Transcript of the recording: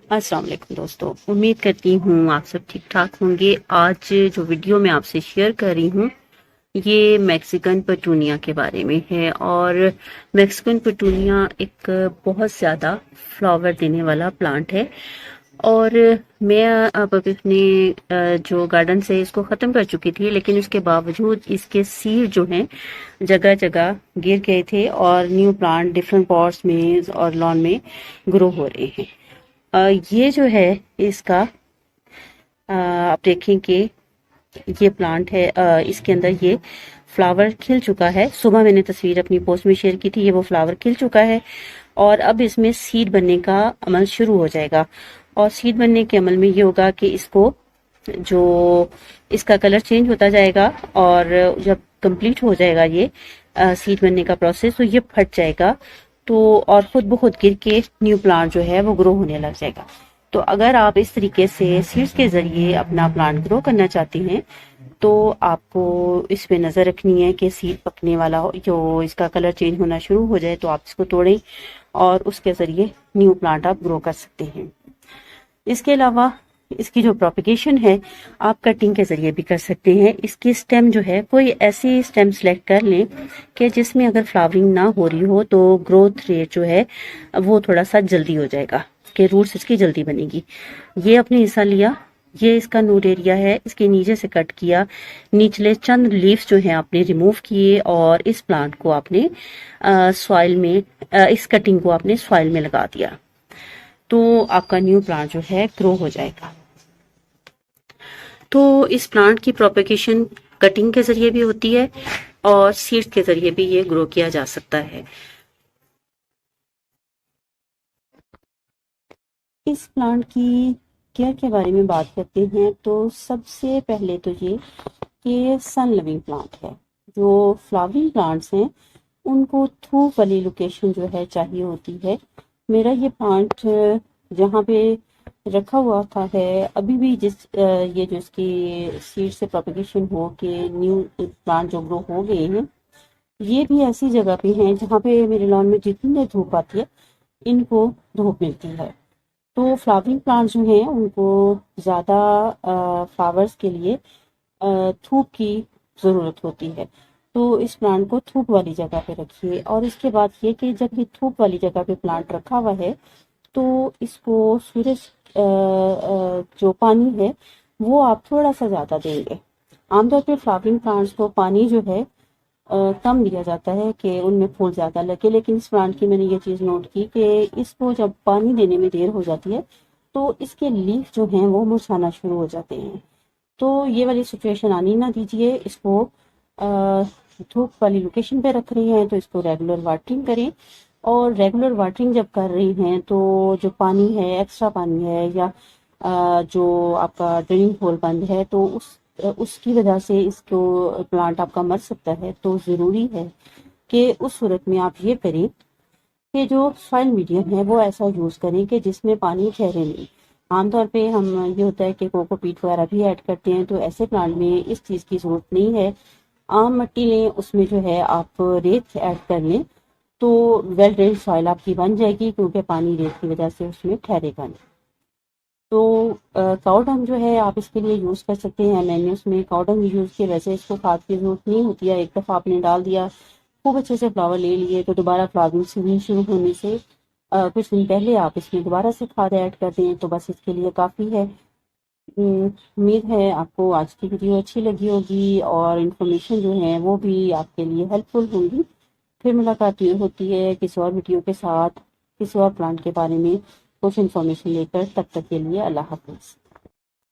अस्सलाम वालेकुम दोस्तों, उम्मीद करती हूँ आप सब ठीक ठाक होंगे। आज जो वीडियो मैं आपसे शेयर कर रही हूँ ये मैक्सिकन पेटूनिया के बारे में है। और मैक्सिकन पेटूनिया एक बहुत ज़्यादा फ्लावर देने वाला प्लांट है। और मैं अब अपने जो गार्डन से इसको ख़त्म कर चुकी थी, लेकिन उसके बावजूद इसके सीड जो हैं जगह जगह गिर गए थे और न्यू प्लांट डिफरेंट पॉट्स में और लॉन में ग्रो हो रहे हैं। ये जो है इसका आप देखें कि ये प्लांट है, इसके अंदर ये फ्लावर खिल चुका है। सुबह मैंने तस्वीर अपनी पोस्ट में शेयर की थी, ये वो फ्लावर खिल चुका है और अब इसमें सीड बनने का अमल शुरू हो जाएगा। और सीड बनने के अमल में ये होगा कि इसको जो इसका कलर चेंज होता जाएगा और जब कंप्लीट हो जाएगा ये सीड बनने का प्रोसेस, तो ये फट जाएगा तो और खुद ब खुद गिर के न्यू प्लांट जो है वो ग्रो होने लग जाएगा। तो अगर आप इस तरीके से सीड्स के जरिए अपना प्लांट ग्रो करना चाहती हैं तो आपको इस पे नजर रखनी है कि सीड पकने वाला हो, जो इसका कलर चेंज होना शुरू हो जाए तो आप इसको तोड़ें और उसके जरिए न्यू प्लांट आप ग्रो कर सकते हैं। इसके अलावा इसकी जो प्रोपिगेशन है आप कटिंग के जरिए भी कर सकते हैं। इसकी स्टेम जो है कोई ऐसी स्टेम सेलेक्ट कर लें कि जिसमें अगर फ्लावरिंग ना हो रही हो तो ग्रोथ रेट जो है वो थोड़ा सा जल्दी हो जाएगा, कि रूट्स इसकी जल्दी बनेगी। ये अपने हिस्सा लिया, ये इसका नोड एरिया है, इसके नीचे से कट किया, निचले चंद लीव्स जो हैं आपने रिमूव किए और इस प्लांट को आपने सॉइल में इस कटिंग को आपने सॉइल में लगा दिया तो आपका न्यू प्लांट जो है ग्रो हो जाएगा। तो इस प्लांट की प्रोपेगेशन कटिंग के जरिए भी होती है और सीड्स के जरिए भी ये ग्रो किया जा सकता है। इस प्लांट की केयर के बारे में बात करते हैं तो सबसे पहले तो ये सन लविंग प्लांट है। जो फ्लावरिंग प्लांट्स हैं उनको धूप वाली लोकेशन जो है चाहिए होती है। मेरा ये प्लांट जहाँ पे रखा हुआ था है अभी भी ये जो इसकी सीड से प्रोपेगेशन हो के न्यू प्लांट जो ग्रो हो गए हैं, ये भी ऐसी जगह पे हैं जहाँ पे मेरे लॉन में जितनी धूप आती है इनको धूप मिलती है। तो फ्लावरिंग प्लांट्स जो हैं उनको ज़्यादा फ्लावर्स के लिए धूप की ज़रूरत होती है। तो इस प्लांट को धूप वाली जगह पे रखिए। और इसके बाद ये कि जब ये धूप वाली जगह पे प्लांट रखा हुआ है तो इसको सूरज जो पानी है वो आप थोड़ा सा ज़्यादा देंगे। आमतौर पे फ्लावरिंग प्लांट्स को पानी जो है कम दिया जाता है कि उनमें फूल ज़्यादा लगे, लेकिन इस प्लांट की मैंने ये चीज़ नोट की कि इसको जब पानी देने में देर हो जाती है तो इसके लीफ जो हैं वो मुरझाना शुरू हो जाते हैं। तो ये वाली सिचुएशन आनी ना दीजिए। इसको धूप वाली लोकेशन पे रख रही हैं तो इसको रेगुलर वाटरिंग करें। और रेगुलर वाटरिंग जब कर रही हैं तो जो पानी है, एक्स्ट्रा पानी है या जो आपका ड्रेनिंग होल बंद है तो उसकी वजह से इसको प्लांट आपका मर सकता है। तो ज़रूरी है कि उस सूरत में आप ये करें कि जो सॉइल मीडियम है वो ऐसा यूज़ करें कि जिसमें पानी ठहरे नहीं। आमतौर पे हम ये होता है कि कोकोपीट वगैरह भी ऐड करते हैं, तो ऐसे प्लांट में इस चीज़ की ज़रूरत नहीं है। आम मिट्टी लें, उसमें जो है आप रेत ऐड कर लें तो वेल ड्रेन सॉइल आपकी बन जाएगी, क्योंकि पानी रेत की वजह से उसमें ठहरेगा नहीं। तो काउ डंग जो है आप इसके लिए यूज़ कर सकते हैं। मैंने उसमें काउ डंग यूज़ किया, वैसे इसको खाद की जरूरत नहीं होती है। एक दफ़ा आपने डाल दिया, खूब अच्छे से फ्लावर ले लिए तो दोबारा फ्लावरिंग सीजन शुरू होने से कुछ दिन पहले आप इसमें दोबारा से खाद ऐड कर दें तो बस इसके लिए काफ़ी है। उम्मीद है आपको आज की वीडियो अच्छी लगी होगी और इन्फॉर्मेशन जो है वो भी आपके लिए हेल्पफुल होंगी। फिर मुलाकात होती है किसी और वीडियो के साथ, किसी और प्लांट के बारे में कुछ इन्फॉर्मेशन लेकर। तब तक के लिए अल्लाह हाफिज़।